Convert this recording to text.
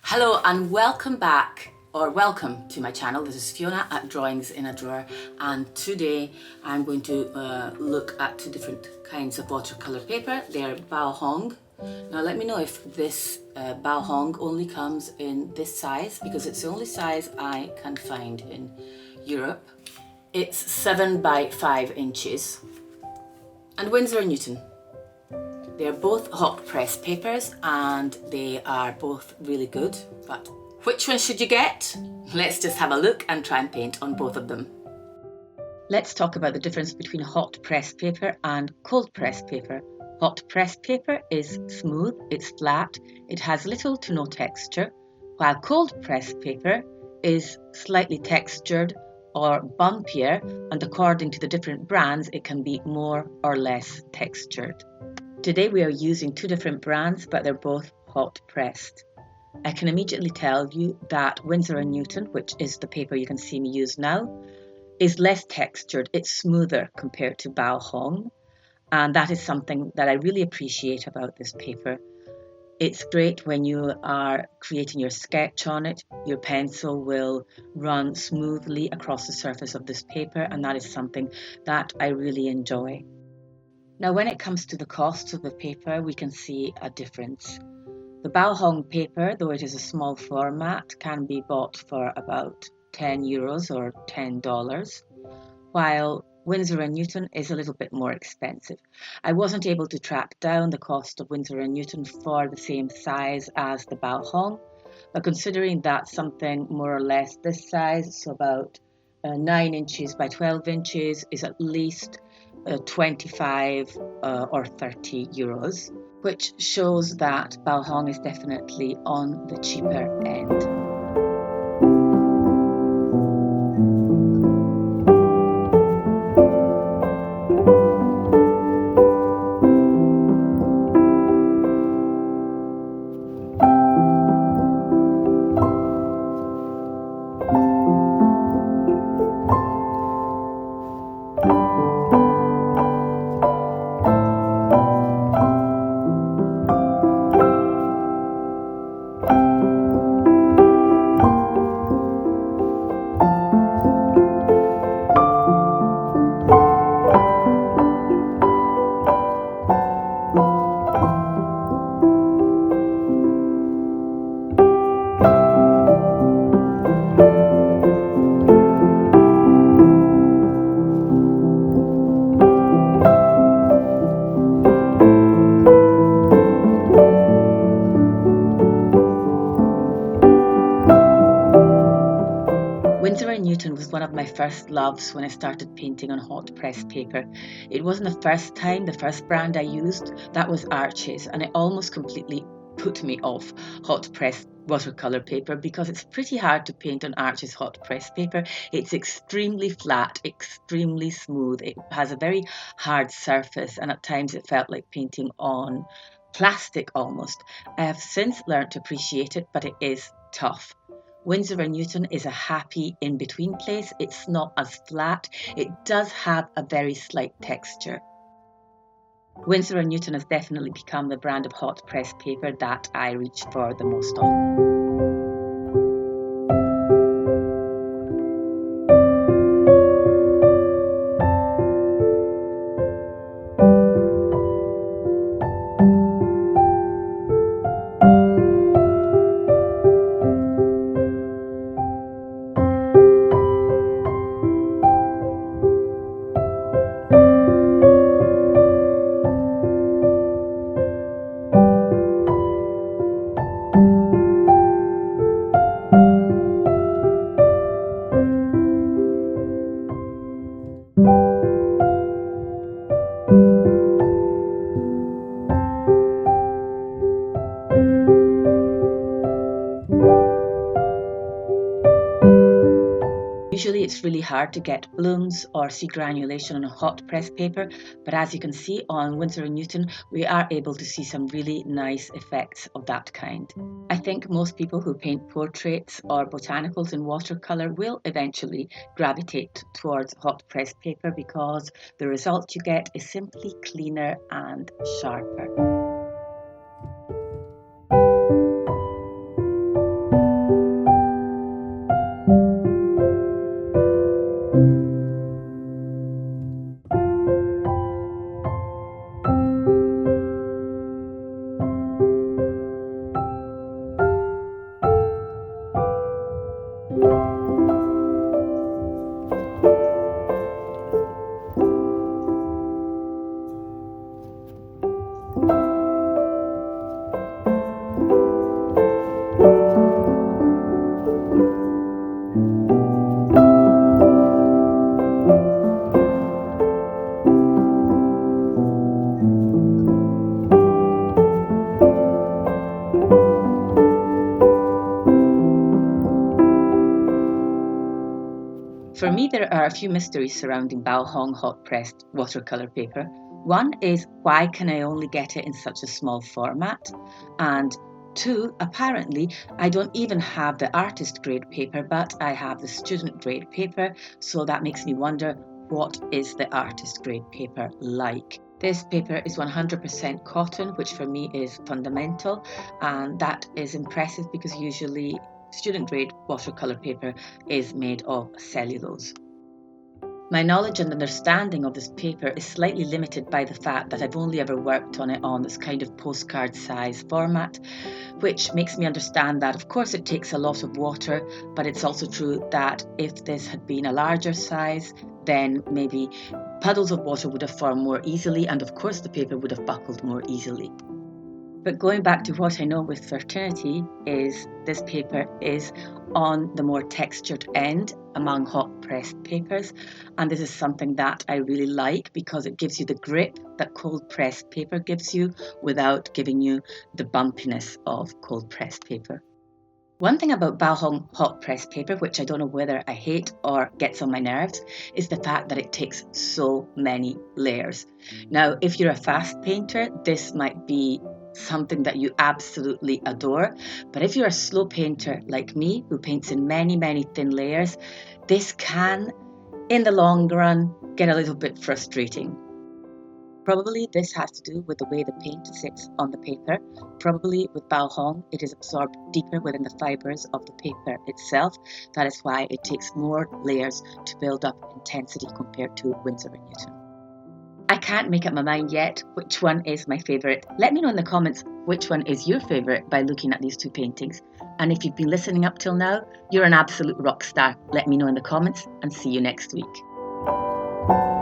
Hello and welcome back, or welcome to my channel. This is Fiona at Drawings in a Drawer, and today I'm going to look at two different kinds of watercolour paper. They're Baohong. Now let me know if this Baohong only comes in this size, because it's the only size I can find in Europe. It's 7 by 5 inches. And Winsor & Newton. They're both hot press papers and they are both really good, but which one should you get? Let's just have a look and try and paint on both of them. Let's talk about the difference between hot press paper and cold press paper. Hot press paper is smooth, it's flat, it has little to no texture, while cold press paper is slightly textured or bumpier, and according to the different brands it can be more or less textured. Today we are using two different brands, but they're both hot pressed. I can immediately tell you that Winsor & Newton, which is the paper you can see me use now, is less textured. It's smoother compared to Baohong, and that is something that I really appreciate about this paper. It's great when you are creating your sketch on it. Your pencil will run smoothly across the surface of this paper, and that is something that I really enjoy. Now, when it comes to the cost of the paper, we can see a difference. The Baohong paper, though it is a small format, can be bought for about €10 or $10, while Winsor & Newton is a little bit more expensive. I wasn't able to track down the cost of Winsor & Newton for the same size as the Baohong, but considering that something more or less this size, so about 9 inches by 12 inches, is at least 25 or €30, which shows that Baohong is definitely on the cheaper end. Winsor & Newton was one of my first loves when I started painting on hot press paper. It wasn't the first time, the first brand I used, that was Arches, and it almost completely put me off hot press watercolour paper because it's pretty hard to paint on Arches hot press paper. It's extremely flat, extremely smooth. It has a very hard surface, and at times it felt like painting on plastic almost. I have since learned to appreciate it, but it is tough. Winsor & Newton is a happy in-between place. It's not as flat. It does have a very slight texture. Winsor & Newton has definitely become the brand of hot press paper that I reach for the most of. Usually it's really hard to get blooms or see granulation on a hot press paper, but as you can see on Winsor & Newton, we are able to see some really nice effects of that kind. I think most people who paint portraits or botanicals in watercolour will eventually gravitate towards hot press paper because the result you get is simply cleaner and sharper. For me, there are a few mysteries surrounding Baohong hot pressed watercolour paper. One is, why can I only get it in such a small format? And two, apparently I don't even have the artist grade paper, but I have the student grade paper, so that makes me wonder, what is the artist grade paper like? This paper is 100% cotton, which for me is fundamental, and that is impressive because usually student grade watercolour paper is made of cellulose. My knowledge and understanding of this paper is slightly limited by the fact that I've only ever worked on it on this kind of postcard size format, which makes me understand that of course it takes a lot of water, but it's also true that if this had been a larger size, then maybe puddles of water would have formed more easily, and of course the paper would have buckled more easily. But going back to what I know with certainty is this paper is on the more textured end among hot pressed papers, and this is something that I really like because it gives you the grip that cold pressed paper gives you without giving you the bumpiness of cold pressed paper. One thing about Baohong hot press paper, which I don't know whether I hate or gets on my nerves, is the fact that it takes so many layers. Now, if you're a fast painter, this might be something that you absolutely adore. But if you're a slow painter like me, who paints in many, many thin layers, this can, in the long run, get a little bit frustrating. Probably this has to do with the way the paint sits on the paper. Probably with Baohong, it is absorbed deeper within the fibres of the paper itself. That is why it takes more layers to build up intensity compared to Winsor and Newton. I can't make up my mind yet which one is my favourite. Let me know in the comments which one is your favourite by looking at these two paintings. And if you've been listening up till now, you're an absolute rock star. Let me know in the comments and see you next week.